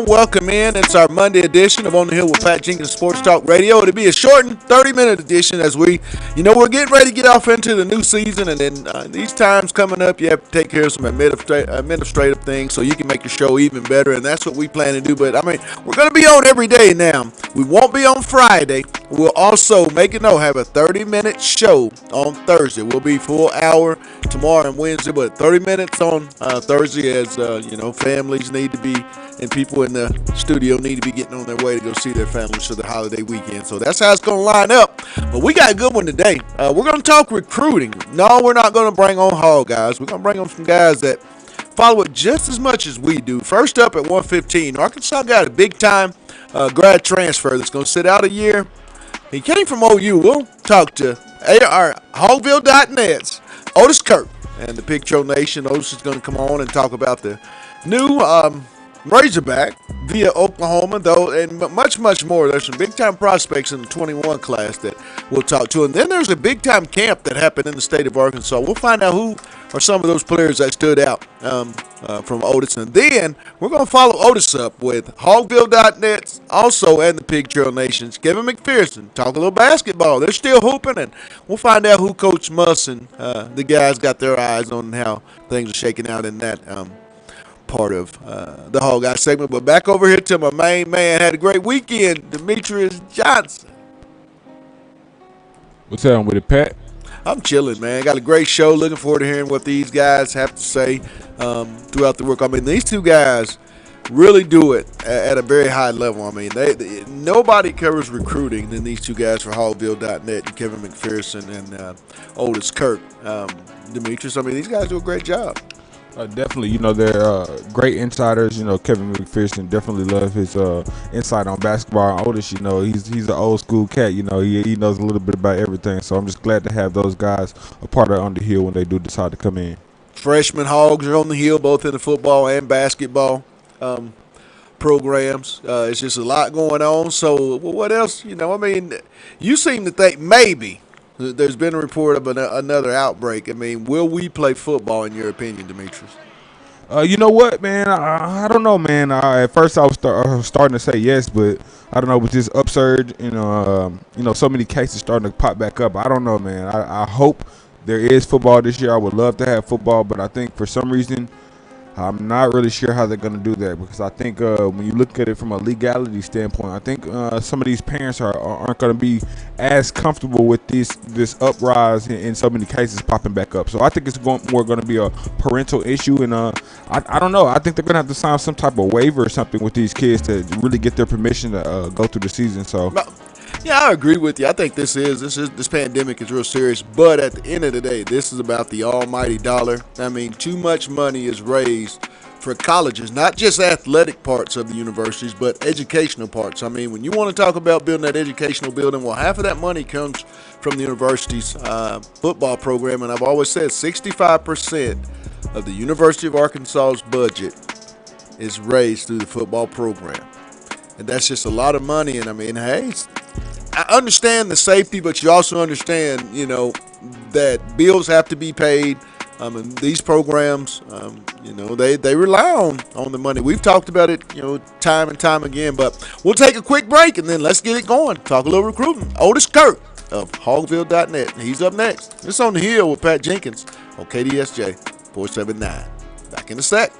Welcome in. It's our Monday edition of On the Hill with Pat Jenkins Sports Talk Radio. It'll be a shortened 30-minute edition as we're getting ready to get off into the new season, and then these times coming up, you have to take care of some administrative things so you can make your show even better, and that's what we plan to do. But, we're going to be on every day now. We won't be on Friday. We'll also have a 30-minute show on Thursday. We'll be full hour tomorrow and Wednesday, but 30 minutes on Thursday as, families need to be, and people in the studio need to be getting on their way to go see their families for the holiday weekend. So that's how it's going to line up. But we got a good one today. We're going to talk recruiting. No, we're not going to bring on Hall guys. We're going to bring on some guys that follow it just as much as we do. First up at 115, Arkansas got a big-time grad transfer that's going to sit out a year. He came from OU. We'll talk to Hogville.net's Otis Kirk and the Pig Trail Nation. Otis is going to come on and talk about the new Razorback via Oklahoma, though, and much, much more. There's some big-time prospects in the 21 class that we'll talk to. And then there's a big-time camp that happened in the state of Arkansas. We'll find out who are some of those players that stood out from Otis. And then we're going to follow Otis up with Hogville.net, also, and the Pig Trail Nation's Kevin McPherson. Talk a little basketball. They're still hooping, and we'll find out who Coach Muss and the guys got their eyes on and how things are shaking out in that part of the Hall Guy segment. But back over here to my main man. Had a great weekend, Demetrius Johnson. What's up with it, Pat? I'm chilling, man. Got a great show. Looking forward to hearing what these guys have to say throughout the work. These two guys really do it at a very high level. They nobody covers recruiting than these two guys for Hogville.net and Kevin McPherson and Otis Kirk. Demetrius, these guys do a great job. Definitely, they're great insiders. Kevin McPherson definitely love his insight on basketball. Otis, he's an old school cat. He knows a little bit about everything. So I'm just glad to have those guys a part of On the Hill when they do decide to come in. Freshman Hogs are on the Hill, both in the football and basketball programs. It's just a lot going on. So what else? You seem to think maybe there's been a report of another outbreak. Will we play football, in your opinion, Demetrius? You know what, man? I don't know, man. At first, I was starting to say yes, but I don't know. With this upsurge, so many cases starting to pop back up. I don't know, man. I hope there is football this year. I would love to have football, but I think for some reason, I'm not really sure how they're going to do that, because I think when you look at it from a legality standpoint, I think some of these parents aren't going to be as comfortable with this uprise in so many cases popping back up. So I think it's more going to be a parental issue, and I don't know. I think they're going to have to sign some type of waiver or something with these kids to really get their permission to go through the season. So. Yeah, I agree with you. I think this pandemic is real serious, but at the end of the day, this is about the almighty dollar. Too much money is raised for colleges, not just athletic parts of the universities, but educational parts. I mean, when you want to talk about building that educational building, well, half of that money comes from the university's football program. And I've always said 65% of the University of Arkansas's budget is raised through the football program. And that's just a lot of money. And I mean, hey, I understand the safety, but you also understand, that bills have to be paid. And these programs, they rely on the money. We've talked about it, time and time again. But we'll take a quick break and then let's get it going. Talk a little recruiting. Otis Kurt of Hogville.net. He's up next. It's On the Hill with Pat Jenkins on KDSJ 479. Back in a sec.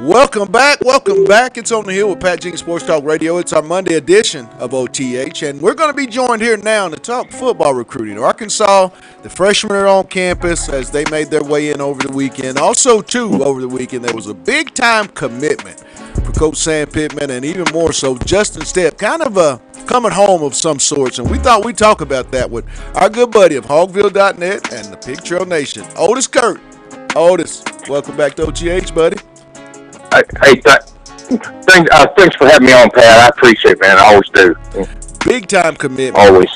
Welcome back. It's On the Hill with Pat Jenkins Sports Talk Radio. It's our Monday edition of OTH, and we're going to be joined here now to talk football recruiting. Arkansas, the freshmen are on campus as they made their way in over the weekend. Also, too, over the weekend, there was a big-time commitment for Coach Sam Pittman, and even more so, Justin Stepp, kind of a coming home of some sorts, and we thought we'd talk about that with our good buddy of Hogville.net and the Pig Trail Nation, Otis Kurt. Otis, welcome back to OTH, buddy. Thanks for having me on, Pat. I appreciate it, man. I always do. Big time commitment. Always.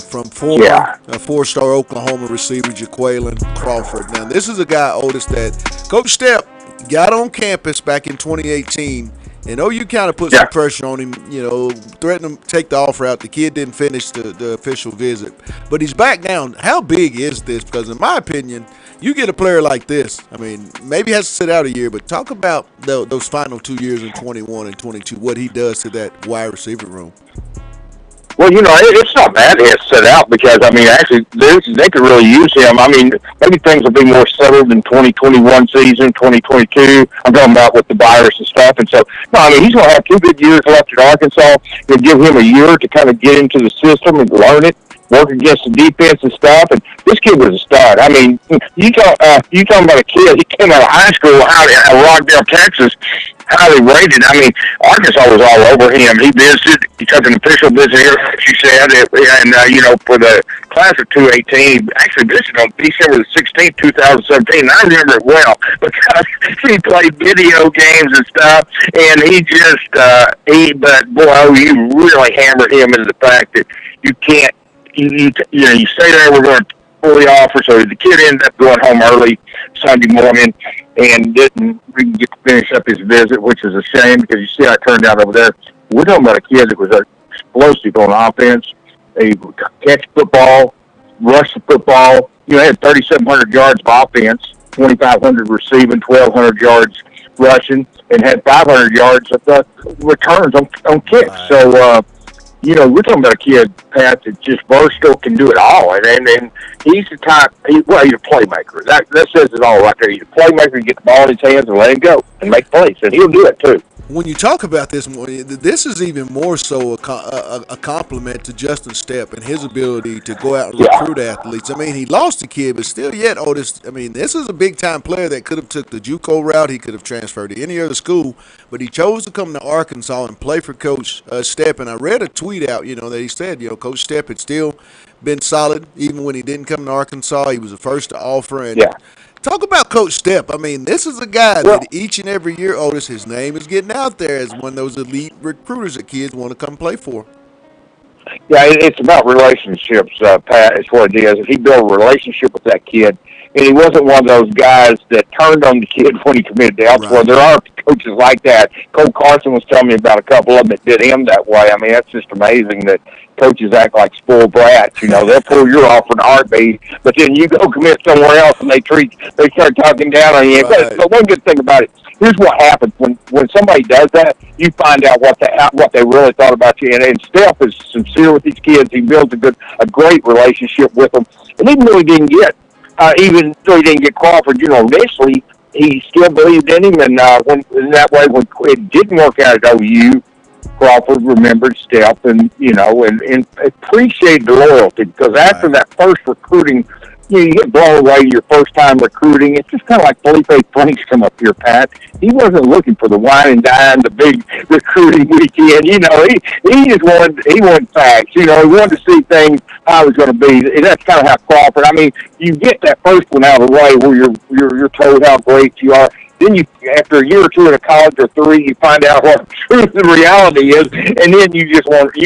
From former four-star Oklahoma receiver Jaquaylin Crawford. Now, this is a guy, Otis, that Coach Stepp got on campus back in 2018. And OU kind of put some pressure on him, threatened him to take the offer out. The kid didn't finish the official visit. But he's back down. How big is this? Because in my opinion, you get a player like this, I mean, maybe he has to sit out a year, but talk about those final 2 years in 21 and 22, what he does to that wide receiver room. Well, it's not bad he has to sit out because, I mean, actually, they could really use him. I mean, maybe things will be more settled in 2021 season, 2022. I'm talking about with the virus and stuff. And so, no, I mean, he's going to have 2 good years left at Arkansas. You'll give him a year to kind of get into the system and learn it, work against the defense and stuff. And this kid was a stud. I mean, you talking about a kid, he came out of high school out in Rockdale, Texas, highly rated. I mean, Arkansas was all over him. He visited, he took an official visit here, like you said, and for the class of 2018, he actually visited on December the 16th, 2017, and I remember it well because he played video games and stuff, and he just, but boy, you really hammered him into the fact that you can't, you stay there, we're going to fully offer, so the kid ended up going home early Sunday morning and didn't really get to finish up his visit, which is a shame because you see how it turned out over there. We're talking about a kid that was explosive on offense. He would catch football, rush the football. Had 3,700 yards of offense, 2,500 receiving, 1,200 yards rushing, and had 500 yards of returns on kicks. So, we're talking about a kid, Pat, that just versatile, can do it all, and he's the type. He's a playmaker. That says it all right there. He's a playmaker. You get the ball in his hands and let him go and make plays, and he'll do it too. When you talk about this more, this is even more so a compliment to Justin Stepp and his ability to go out and Yeah, recruit athletes. I mean, he lost the kid, but still yet, Otis, I mean, this is a big-time player that could have took the JUCO route. He could have transferred to any other school, but he chose to come to Arkansas and play for Coach Stepp. And I read a tweet out, that he said, Coach Stepp had still been solid even when he didn't come to Arkansas. He was the first to offer, and yeah. talk about Coach Stepp. I mean, this is a guy Well, that each and every year, Otis, his name is getting out there as one of those elite recruiters that kids want to come play for. yeah, it's about relationships, Pat. It's what it is. He built a relationship with that kid, and he wasn't one of those guys that turned on the kid when he committed to elsewhere. Right. There are coaches like that. Cole Carson was telling me about a couple of them that did him that way. I mean, that's just amazing that coaches act like spoiled brats. They'll pull your offer in a heartbeat, but then you go commit somewhere else, and they start talking down on you. Right. But one good thing about it, here's what happens when somebody does that. You find out what they really thought about you. And Steph is sincere with these kids. He builds a great relationship with them. And even though he didn't get Crawford, initially he still believed in him. And in that way, when it didn't work out at OU, Crawford remembered Steph and appreciated the loyalty, because after Right. that first recruiting, you get blown away your first time recruiting. It's just kind of like Felipe Franks come up here, Pat. He wasn't looking for the wine and dine, the big recruiting weekend. He just wanted facts. He wanted to see things how it was going to be. And that's kind of how Crawford. I mean, you get that first one out of the way where you're told how great you are. Then after a year or two in a college or three, you find out what the truth and reality is, and then you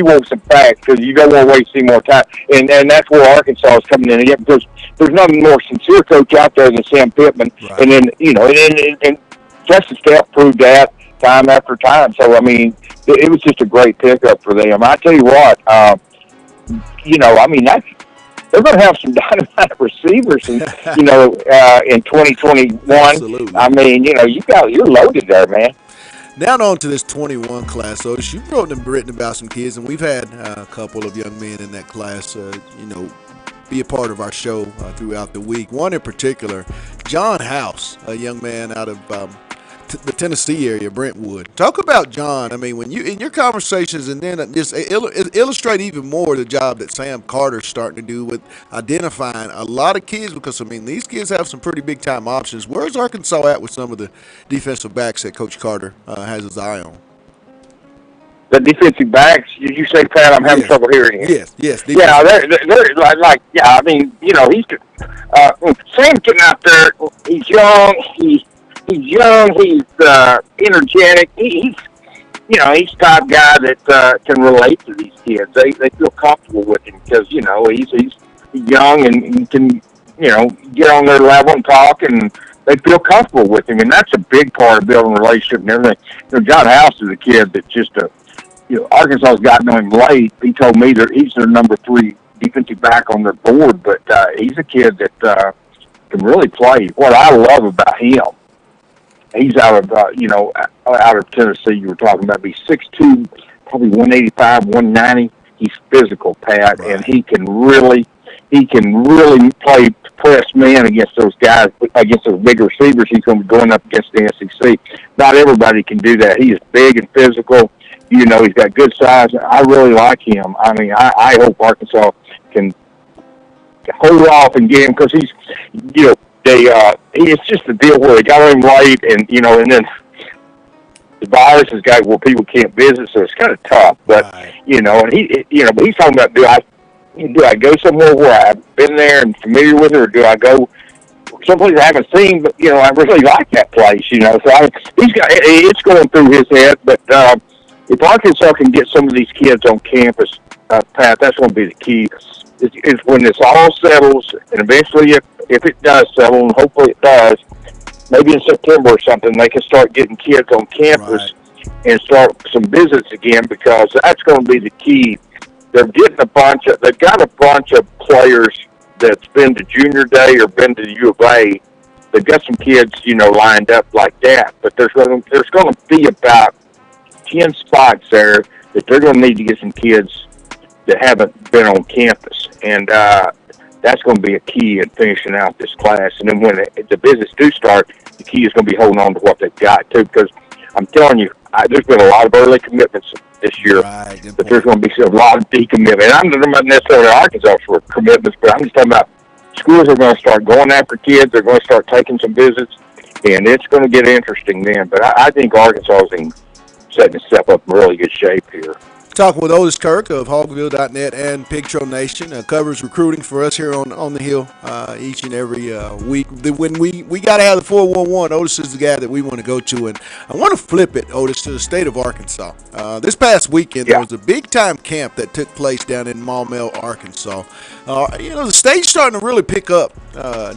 want some facts, because you don't want to waste any more time. And that's where Arkansas is coming in again, because there's nothing more sincere coach out there than Sam Pittman. Right. And then and Justin Stepp proved that time after time. So I mean, it was just a great pickup for them. I tell you what, they're going to have some dynamite receivers, in 2021. Absolutely. I mean, you're loaded there, man. Down on to this 21 class, so you've written about some kids, and we've had a couple of young men in that class, be a part of our show throughout the week. One in particular, John House, a young man out of the Tennessee area, Brentwood. Talk about John. I mean, when you in your conversations, and then just illustrate even more the job that Sam Carter's starting to do with identifying a lot of kids, because these kids have some pretty big time options. Where's Arkansas at with some of the defensive backs that Coach Carter has his eye on? The defensive backs, did you say, Pat? I'm having trouble hearing you. Yes. Yeah, they're like, yeah. I mean, he's Sam's getting out there. He's young. He's young. He's energetic. He's the type of guy that can relate to these kids. They feel comfortable with him because he's young and he can get on their level and talk, and they feel comfortable with him. And that's a big part of building a relationship and everything. John House is a kid that's just Arkansas's gotten him late. He told me that he's their number 3 defensive back on their board, but he's a kid that can really play. What I love about him, he's out of Tennessee. You were talking about. He's 6'2", probably 185, 190. He's physical, Pat, Right. and he can really play press man against those guys, against those big receivers. He's going to be going up against the SEC. Not everybody can do that. He is big and physical. He's got good size. I really like him. I mean, I hope Arkansas can hold off and get him, because he's, it's just a deal where they got him late, and and then the virus has got where people can't visit, so it's kind of tough. But Right. and but he's talking about, do I go somewhere where I've been there and familiar with it, or do I go someplace I haven't seen, but I really like that place, So it's going through his head. But if Arkansas can get some of these kids on campus, Pat, that's going to be the key. Is when this all settles, and eventually, if it does settle, and hopefully it does, maybe in September or something, they can start getting kids on campus and start some visits again, because that's going to be the key. They've got a bunch of players that's been to junior day or been to the U of A. They've got some kids, lined up like that, but there's going to be about 10 spots there that they're going to need to get some kids that haven't been on campus, and that's going to be a key in finishing out this class. And then when the visits do start, the key is going to be holding on to what they've got too, because I'm telling you, there's been a lot of early commitments this year, Right, but there's going to be a lot of decommitment. And I'm not necessarily Arkansas for commitments, but I'm just talking about schools are going to start going after kids. They're going to start taking some visits, and it's going to get interesting then. But I think Arkansas is setting itself up in really good shape here. Talking with Otis Kirk of Hogville.net and Pigtro Nation, covers recruiting for us here on the Hill each and every week. When we got to have the 411, Otis is the guy that we want to go to. And I want to flip it, Otis, to the state of Arkansas. This past weekend, there was a big-time camp that took place down in Maumelle, Arkansas. The state's starting to really pick up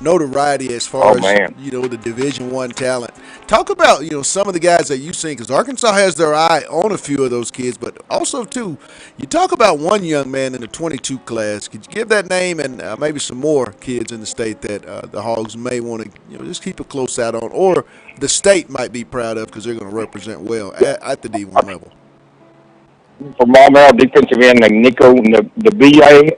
notoriety as far as, the Division I talent. Talk about, some of the guys that you've seen, because Arkansas has their eye on a few of those kids, but also, too, you talk about one young man in the 22 class. Could you give that name and maybe some more kids in the state that the Hogs may want to, just keep a close eye on, or the state might be proud of because they're going to represent well at the D1 level? For Maumelle defensive end named Nico, the VA.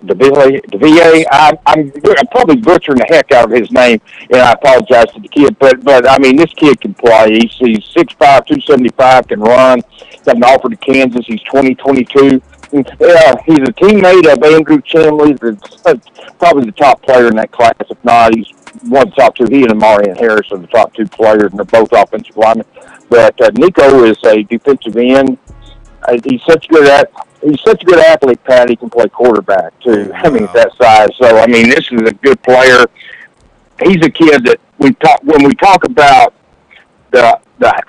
I'm probably butchering the heck out of his name, and I apologize to the kid. But I mean, this kid can play. He's 6'5", 275, can run. Got an offer to Kansas. He's 2022. He's a teammate of Andrew Chamley, probably the top player in that class. If not, he's one of the top two. He and Amarian Harris are the top two players, and they're both offensive linemen. But Nico is a defensive end. He's such a good athlete, Pat. He can play quarterback too. I mean, at that size. So I mean, this is a good player. He's a kid that when we talk about the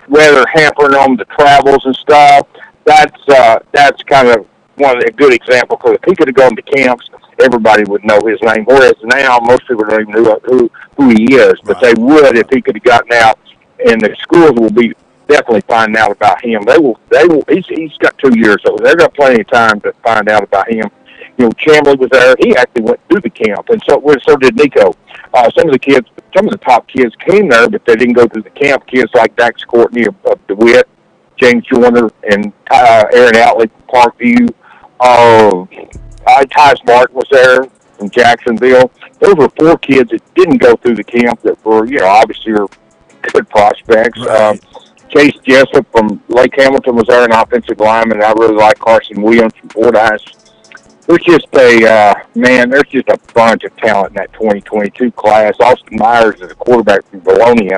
weather hampering on the travels and stuff. That's kind of one of the good examples. Because if he could have gone to camps, everybody would know his name. Whereas now, most people don't even know who he is, but they would if he could have gotten out. And the schools will be definitely finding out about him. They will. He's got 2 years, so they've got plenty of time to find out about him. Chamberlain was there. He actually went through the camp, and so did Nico. Some of the top kids came there, but they didn't go through the camp. Kids like Dax Courtney of DeWitt, James Joyner, and Aaron Outley from Parkview. Tyus Martin was there from Jacksonville. Those were 4 kids that didn't go through the camp that were, obviously are good prospects. Right. Chase Jessup from Lake Hamilton was there, an offensive lineman. I really like Carson Williams from Fordyce. There's just there's just a bunch of talent in that 2022 class. Austin Myers is a quarterback from Bologna.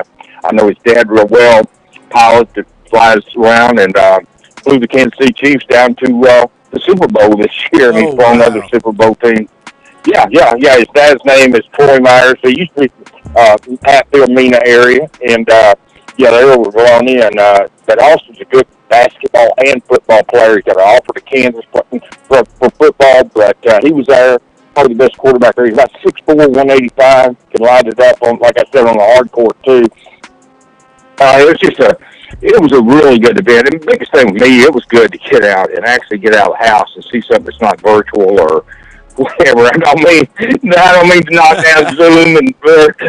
I know his dad real well, pilot that flies around and flew the Kansas City Chiefs down to the Super Bowl this year, and he's flown other Super Bowl teams. Yeah. His dad's name is Troy Myers. He used to be Hatfield, Mena area, and they were with Bologna. But Austin's a good basketball and football player. He got an offer to Kansas for football, but he was there, probably the best quarterback there. He's about 6'4", 185, can light it up on, like I said, on the hard court too. It was a really good event. And the biggest thing with me, it was good to get out and actually get out of the house and see something that's not virtual or whatever. I don't mean to knock down Zoom and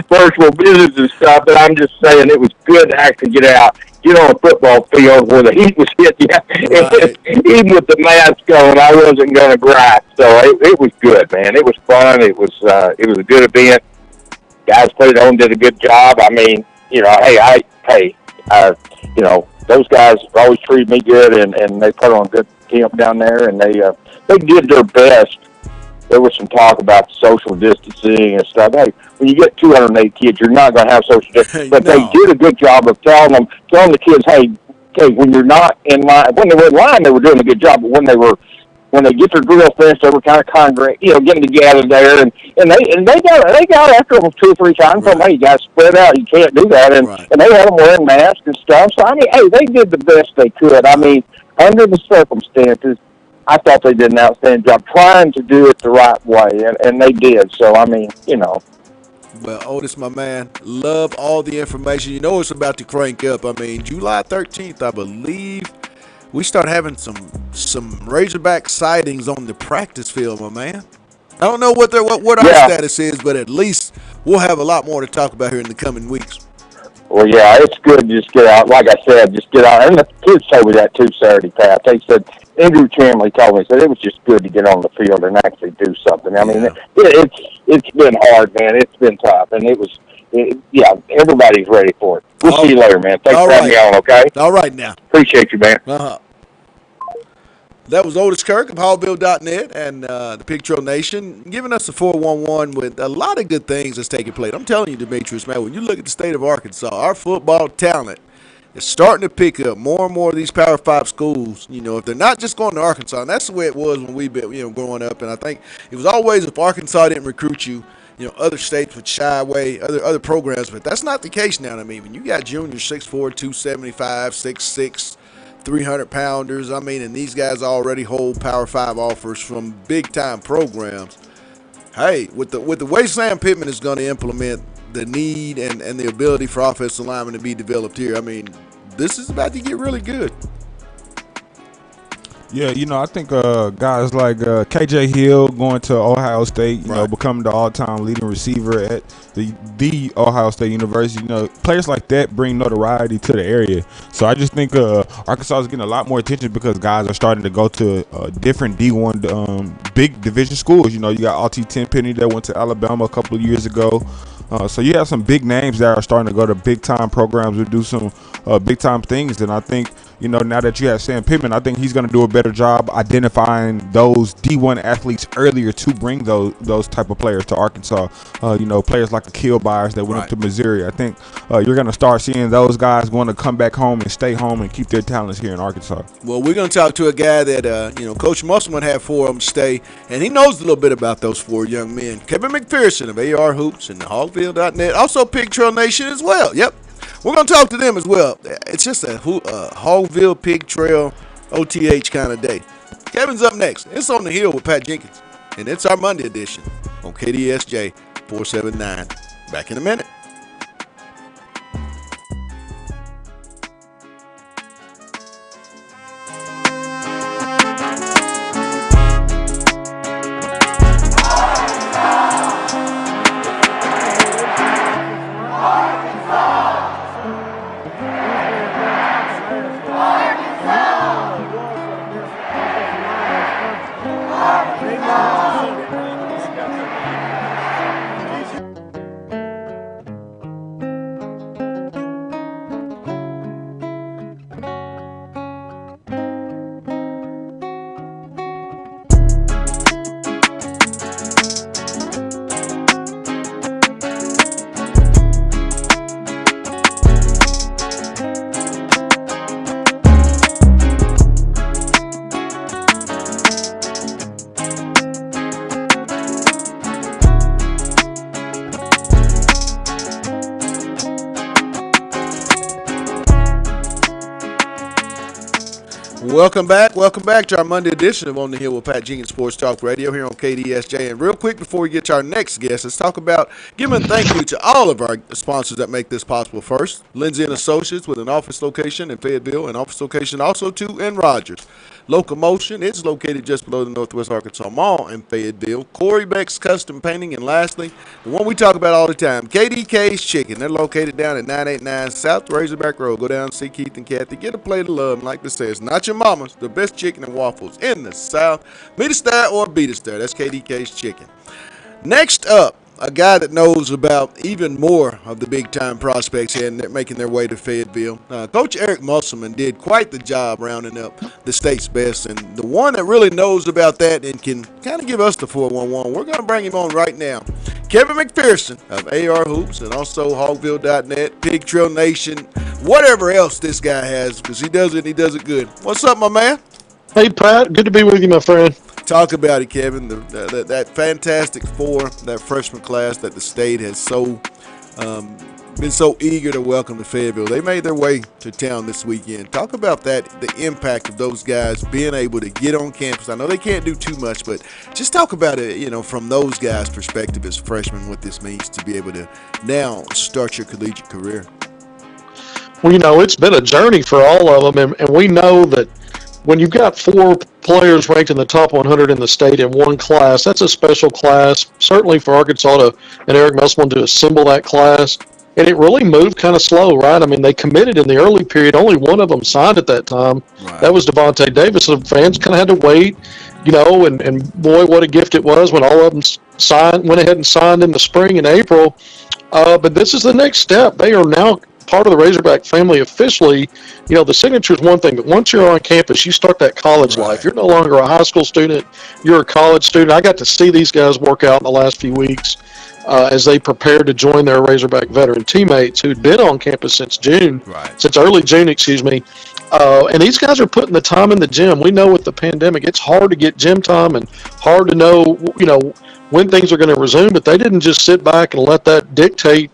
virtual visits and stuff, but I'm just saying it was good to actually get out, get on a football field where the heat was hitting you. Right. Even with the mask on, I wasn't going to gripe. So it was good, man. It was fun. It was a good event. Guys played on, did a good job. I mean, those guys always treated me good, and they put on a good camp down there, and they did their best. There was some talk about social distancing and stuff. Hey, when you get 208 kids, you're not going to have social distancing. But they did a good job of telling the kids, hey, when you're not in line, when they were in line, they were doing a good job. But when they get their drill finished, they were kind of congregating, getting together there, and they got after them 2 or 3 times. Right. Hey, you guys spread out. You can't do that, and they had them wearing masks and stuff. So I mean, hey, they did the best they could. I mean, under the circumstances, I thought they did an outstanding job trying to do it the right way, and they did. So, I mean, Well, Otis, my man, love all the information. It's about to crank up. I mean, July 13th, I believe, we start having some Razorback sightings on the practice field, my man. I don't know what our status is, but at least we'll have a lot more to talk about here in the coming weeks. Well, yeah, it's good to just get out. Like I said, just get out. And the kids told me that too Saturday, Pat. They said, Andrew Chamley told me, said it was just good to get on the field and actually do something. I mean, it's been hard, man. It's been tough, and everybody's ready for it. We'll see you later, man. Thanks for having me on, okay? All right now. Appreciate you, man. That was Otis Kirk of Hallville.net and the Pig Trail Nation giving us a 411 with a lot of good things that's taking place. I'm telling you, Demetrius, man, when you look at the state of Arkansas, our football talent is starting to pick up more and more of these Power 5 schools. You know, if they're not just going to Arkansas, and that's the way it was when we been, growing up. And I think it was always if Arkansas didn't recruit you, other states would shy away, other programs. But that's not the case now. I mean, when you got juniors 6'4", 275, 6'6", 300-pounders, and these guys already hold Power 5 offers from big-time programs. Hey, with the way Sam Pittman is going to implement the need and the ability for offensive linemen to be developed here, this is about to get really good. Yeah, I think guys like KJ Hill going to Ohio State, becoming the all-time leading receiver at the Ohio State University. Players like that bring notoriety to the area. So I just think Arkansas is getting a lot more attention because guys are starting to go to different D1 big division schools. You got Alti Tenpenny that went to Alabama a couple of years ago. So you have some big names that are starting to go to big-time programs or do some big-time things. And I think, now that you have Sam Pittman, I think he's going to do a better job identifying those D1 athletes earlier to bring those type of players to Arkansas. Players like Akil Byers that went up to Missouri. I think you're going to start seeing those guys want to come back home and stay home and keep their talents here in Arkansas. Well, we're going to talk to a guy that, Coach Musselman had 4 of them stay, and he knows a little bit about those 4 young men. Kevin McPherson of AR Hoops and the Hogville.net, also Pig Trail Nation as well. Yep. We're going to talk to them as well. It's just a Hogville Pig Trail OTH kind of day. Kevin's up next. It's On the Hill with Pat Jenkins, and it's our Monday edition on KDSJ 479. Back in a minute. Welcome back to our Monday edition of On the Hill with Pat Jenkins Sports Talk Radio here on KDSJ. And real quick before we get to our next guest, let's talk about giving a thank you to all of our sponsors that make this possible. First, Lindsay and Associates with an office location in Fayetteville and office location also too in Rogers. Locomotion, it's located just below the Northwest Arkansas Mall in Fayetteville. Corey Beck's Custom Painting, and lastly, the one we talk about all the time, KDK's Chicken. They're located down at 989 South Razorback Road. Go down and see Keith and Kathy. Get a plate of love. And like they say, it's not your mama's, the best chicken and waffles in the South. Meet us there or beat us there. That's KDK's Chicken. Next up, a guy that knows about even more of the big-time prospects and they're making their way to Fayetteville. Coach Eric Musselman did quite the job rounding up the state's best, and the one that really knows about that and can kind of give us the 411, we're going to bring him on right now. Kevin McPherson of AR Hoops and also Hogville.net, Pig Trail Nation, whatever else this guy has, because he does it good. What's up, my man? Hey, Pat. Good to be with you, my friend. Talk about it, Kevin. That fantastic 4, that freshman class that the state has been so eager to welcome to Fayetteville. They made their way to town this weekend. Talk about that, the impact of those guys being able to get on campus. I know they can't do too much, but just talk about it, from those guys' perspective as freshmen, what this means to be able to now start your collegiate career. Well, it's been a journey for all of them, and we know that when you've got 4 players ranked in the top 100 in the state in one class, that's a special class, certainly for Arkansas and Eric Musselman to assemble that class. and it really moved kind of slow, right? I mean, they committed in the early period. Only one of them signed at that time. Right. That was Devontae Davis. So fans kind of had to wait, and boy, what a gift it was when all of them went ahead and signed in the spring and April. But this is the next step. They are now part of the Razorback family officially. The signature is one thing, but once you're on campus, you start that college life. You're no longer a high school student. You're a college student. I got to see these guys work out in the last few weeks as they prepared to join their Razorback veteran teammates who'd been on campus since early June, excuse me. And these guys are putting the time in the gym. We know with the pandemic, it's hard to get gym time and hard to know, when things are going to resume, but they didn't just sit back and let that dictate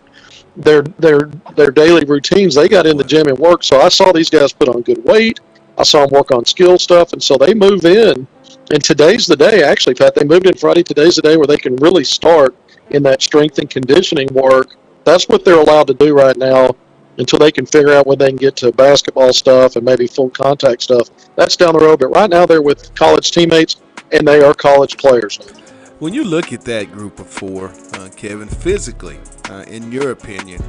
their daily routines. They got in the gym and worked. So I saw these guys put on good weight. I saw them work on skill stuff, and so they move in. And today's the day, actually, Pat. They moved in Friday. Today's the day where they can really start in that strength and conditioning work. That's what they're allowed to do right now until they can figure out when they can get to basketball stuff and maybe full contact stuff. That's down the road. But right now they're with college teammates, and they are college players. When you look at that group of four, Kevin, physically, in your opinion,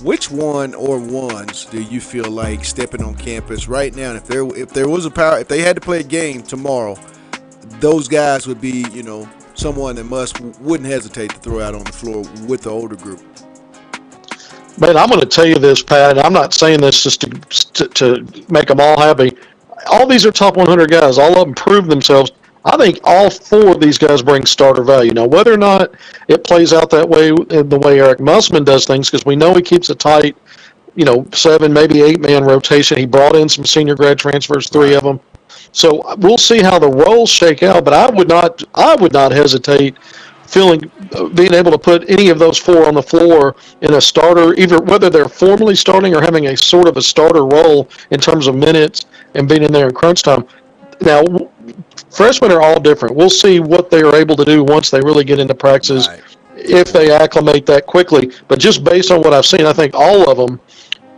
which one or ones do you feel like stepping on campus right now? And if there was if they had to play a game tomorrow, those guys would be, someone that wouldn't hesitate to throw out on the floor with the older group. Man, I'm going to tell you this, Pat, and I'm not saying this just to make them all happy. All these are top 100 guys. All of them proved themselves. I think all four of these guys bring starter value. Now, whether or not it plays out that way, the way Eric Musselman does things, because we know he keeps a tight, 7, maybe 8-man rotation. He brought in some senior grad transfers, 3 of them. So we'll see how the roles shake out. But I would not hesitate being able to put any of those four on the floor in a starter, either whether they're formally starting or having a sort of a starter role in terms of minutes and being in there in crunch time. Now, freshmen are all different. We'll see what they are able to do once they really get into practices, if they acclimate that quickly. But just based on what I've seen, I think all of them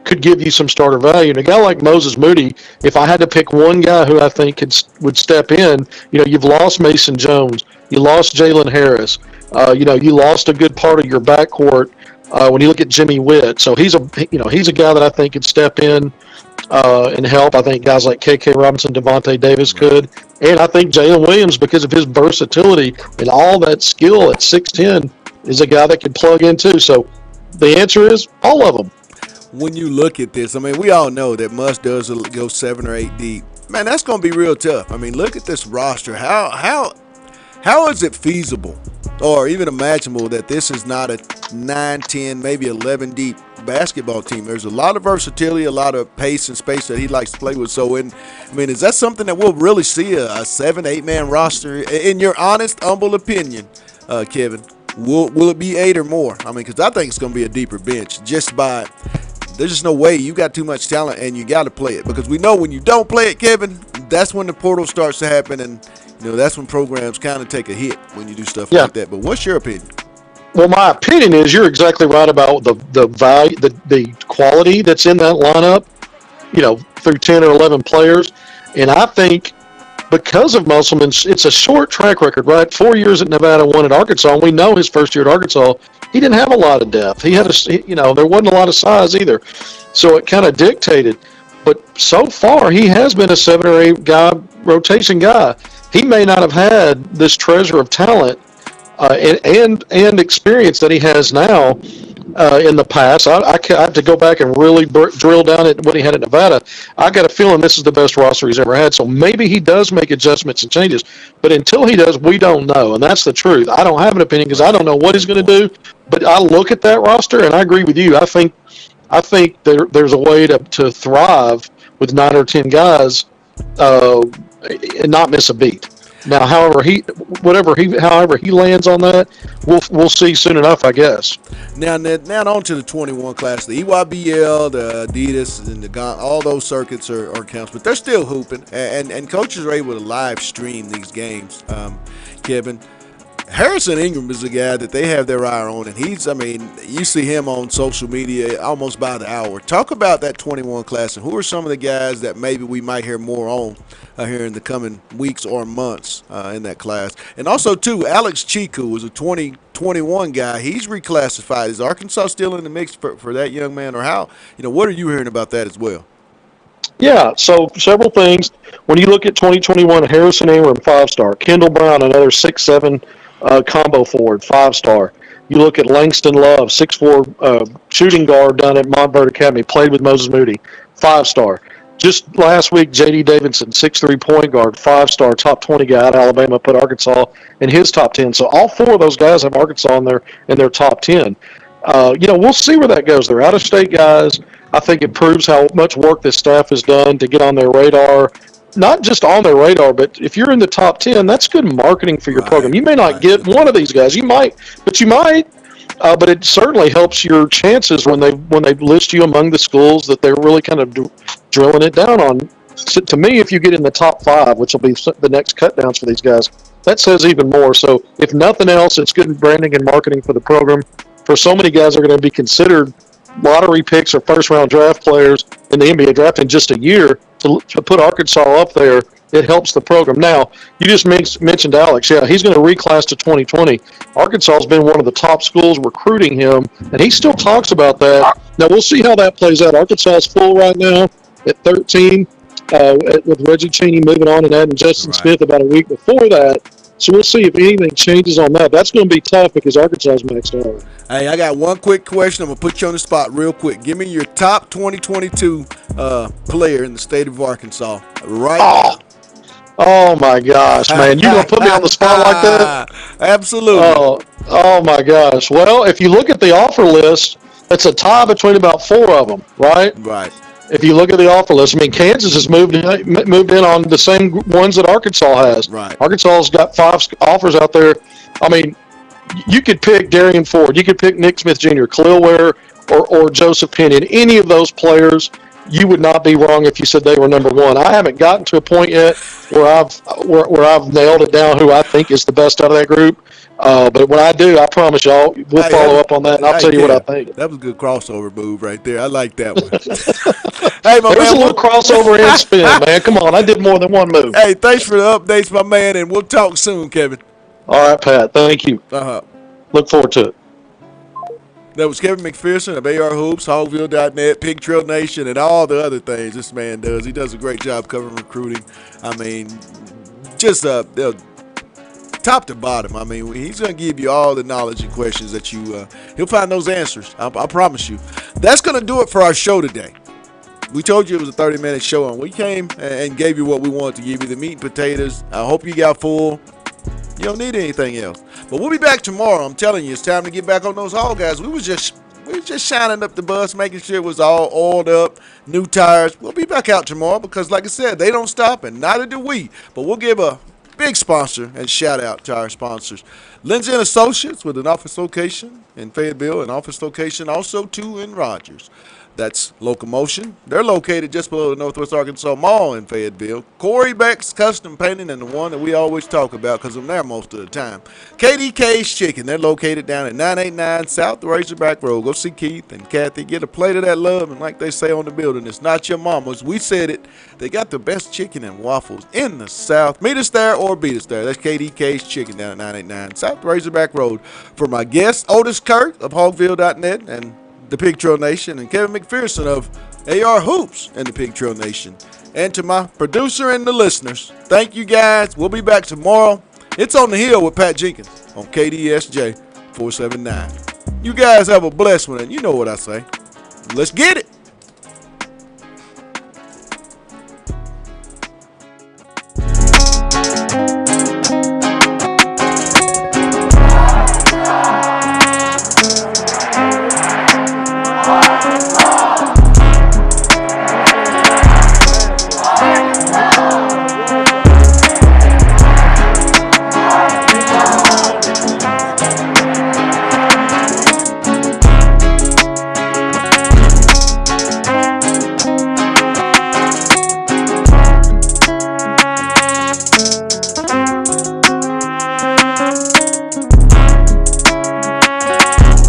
could give you some starter value. And a guy like Moses Moody, if I had to pick one guy who I think would step in, you've lost Mason Jones, you lost Jalen Harris, you lost a good part of your backcourt when you look at Jimmy Witt. So he's a guy that I think could step in and help. I think guys like KK Robinson, Devontae Davis could, and I think Jalen Williams, because of his versatility and all that skill at 6'10", is a guy that could plug in too. So the answer is all of them. When you look at this, I mean, we all know that Muss does go 7 or 8 deep. Man, that's going to be real tough. I mean, look at this roster. How is it feasible or even imaginable that this is not a 9, 10, maybe 11 deep basketball team? There's a lot of versatility, a lot of pace and space that he likes to play with. So, is that something that we'll really see, a 7, 8-man roster? In your honest, humble opinion, Kevin, will it be 8 or more? I mean, because I think it's going to be a deeper bench there's just no way. You got too much talent and you got to play it, because we know when you don't play it, Kevin, that's when the portal starts to happen, and that's when programs kind of take a hit when you do stuff like that. But what's your opinion? Well, my opinion is you're exactly right about the value, the quality that's in that lineup, through 10 or 11 players. And I think because of Musselman, it's a short track record, right? 4 years at Nevada, 1 at Arkansas. And we know his first year at Arkansas, he didn't have a lot of depth. He had there wasn't a lot of size either. So it kind of dictated. But so far, he has been a 7 or 8 guy rotation guy. He may not have had this treasure of talent and experience that he has now in the past. I have to go back and really drill down at what he had at Nevada. I got a feeling this is the best roster he's ever had. So maybe he does make adjustments and changes. But until he does, we don't know. And that's the truth. I don't have an opinion because I don't know what he's going to do. But I look at that roster, and I agree with you. I think there's a way to thrive with 9 or 10 guys and not miss a beat. Now, however he lands on that, we'll see soon enough, I guess. Now on to the 21 class. The EYBL, the Adidas, and the GON, all those circuits are counts, but they're still hooping, and coaches are able to live stream these games. Kevin, Harrison Ingram is a guy that they have their eye on, and he's, I mean, you see him on social media almost by the hour. Talk about that 21 class, and who are some of the guys that maybe we might hear more on here in the coming weeks or months in that class. And also, too, Alex Chiku was a 2021 guy. He's reclassified. Is Arkansas still in the mix for that young man, or how? What are you hearing about that as well? Yeah, so several things. When you look at 2021, Harrison Ingram, 5-star. Kendall Brown, another 6'7", combo forward, 5-star. You look at Langston Love, 6'4", shooting guard down at Montverde Academy, played with Moses Moody, 5-star. Just last week, J.D. Davidson, 6'3", point guard, 5-star, top 20 guy out of Alabama, put Arkansas in his top 10. So all four of those guys have Arkansas in their top 10. We'll see where that goes. They're out-of-state guys. I think it proves how much work this staff has done to get on their radar. Not just on their radar, but if you're in the top 10, that's good marketing for your program. You may not get one of these guys. You might. But it certainly helps your chances when they list you among the schools that they're really kind of drilling it down on. So to me, if you get in the top 5, which will be the next cut downs for these guys, that says even more. So if nothing else, it's good branding and marketing for the program. For so many guys are going to be considered lottery picks or first-round draft players in the NBA draft in just a year, to put Arkansas up there, it helps the program. Now, you just mentioned Alex. Yeah, he's going to reclass to 2020. Arkansas has been one of the top schools recruiting him, and he still talks about that. Now, we'll see how that plays out. Arkansas is full right now at 13, with Reggie Cheney moving on and adding Justin Smith about a week before that. So we'll see if anything changes on that. That's going to be tough because Arkansas is maxed out. Hey, I got one quick question. I'm going to put you on the spot real quick. Give me your top 2022 player in the state of Arkansas right now. Oh, my gosh, man. You're going to put me on the spot like that? Absolutely. Oh, my gosh. Well, if you look at the offer list, it's a tie between about 4 of them, right? Right. If you look at the offer list, I mean, Kansas has moved in on the same ones that Arkansas has. Right. Arkansas's got 5 offers out there. I mean, you could pick Darian Ford. You could pick Nick Smith Jr., Khalil Ware, or Joseph Pinion. Any of those players, you would not be wrong if you said they were number 1. I haven't gotten to a point yet where I've nailed it down who I think is the best out of that group. But when I do, I promise y'all, we'll follow up on that, and I'll tell you what I think. That was a good crossover move right there. I like that one. Hey, my There's man, a little crossover and spin, man. Come on, I did more than one move. Hey, thanks for the updates, my man, and we'll talk soon, Kevin. All right, Pat. Thank you. Look forward to it. That was Kevin McPherson of AR Hoops, Hogville.net, Pig Trail Nation, and all the other things this man does. He does a great job covering recruiting. I mean, just top to bottom. I mean, he's going to give you all the knowledge and questions that he'll find those answers. I promise you. That's going to do it for our show today. We told you it was a 30-minute show, and we came and gave you what we wanted to give you, the meat and potatoes. I hope you got full. You don't need anything else. But we'll be back tomorrow. I'm telling you, it's time to get back on those Hog guys. We was just shining up the bus, making sure it was all oiled up, new tires. We'll be back out tomorrow because, like I said, they don't stop, and neither do we. But we'll give a big sponsor and shout out to our sponsors. Lindsay & Associates with an office location in Fayetteville, an office location also too in Rogers. That's Locomotion. They're located just below the Northwest Arkansas Mall in Fayetteville. Corey Beck's Custom Painting, and the one that we always talk about because I'm there most of the time. KDK's Chicken. They're located down at 989 South Razorback Road. Go see Keith and Kathy. Get a plate of that love, and like they say on the building, it's not your mama's. We said it. They got the best chicken and waffles in the South. Meet us there or beat us there. That's KDK's Chicken down at 989 South Razorback Road. For my guest, Otis Kirk of Hogville.net and the Pig Trail Nation, and Kevin McPherson of AR Hoops and the Pig Trail Nation. And to my producer and the listeners, thank you guys. We'll be back tomorrow. It's On the Hill with Pat Jenkins on KDSJ 479. You guys have a blessed one, and you know what I say. Let's get it.